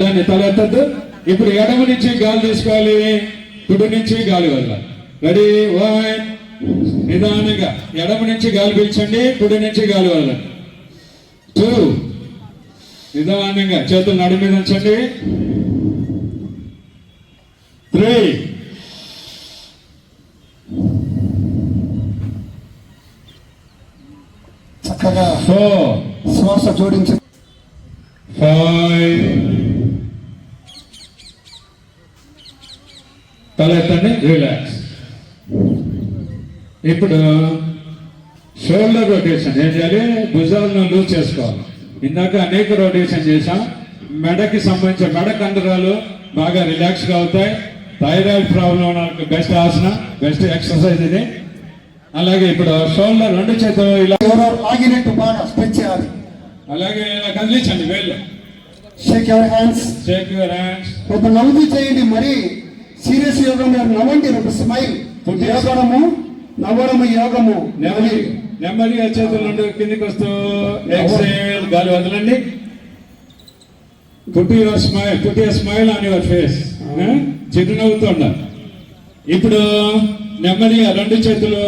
ఎడాన్ని తల ఎత్తద్దు. ఇప్పుడు ఎడమ నుంచి గాలి తీసుకోవాలి, కుడి నుంచి గాలి వదలాలి. రెడీ, 1. నిదానంగా ఎడమ నుంచి గాలి పీల్చండి, కుడి నుంచి గాలి వదలండి. 2. నిదానంగా చేతులు నడు మీద ఉంచండి. 3. చక్కగా 4. శ్వాస జోడించి 5. తల ఎత్తండి, రిలాక్స్. ఇప్పుడు షోల్డర్ రొటేషన్ ఏం చేయాలి? భుజాలను లూజ్ చేసుకోవాలి. ఇందాక అనేక రొటేషన్ చేసాం. మెడకి సంబంధించిన మెడ కండరాలు బాగా రిలాక్స్గా అవుతాయి. థైరాయిడ్ ప్రాబ్లం ఉన్న వాళ్ళకి బెస్ట్ ఆసన, బెస్ట్ ఎక్సర్సైజ్ ఇది. అలాగే ఇప్పుడు షోల్డర్ 2 చేతులు ఇలా ఆగినట్టు బాగా స్ట్రెచ్ చేయాలి. అలాగే ఇలా కదిలించండి వేళ్ళు. Sheikh your hands. Sheikh your hands. ఒక నవ్వు చేయండి, మరి సీరియస్ యోగం నవ్వండి. ఒక స్మైల్. యోగము, నవ్వడము, యోగము. నెమ్మదిగా చేతుల నుండి కిందికి వస్తూ ఎక్సేల్, గాలి వదలండి. Put your smile on your face. చిరునవ్వుతూ ఉండాలి. ఇప్పుడు నెమ్మదిగా 2 చేతులు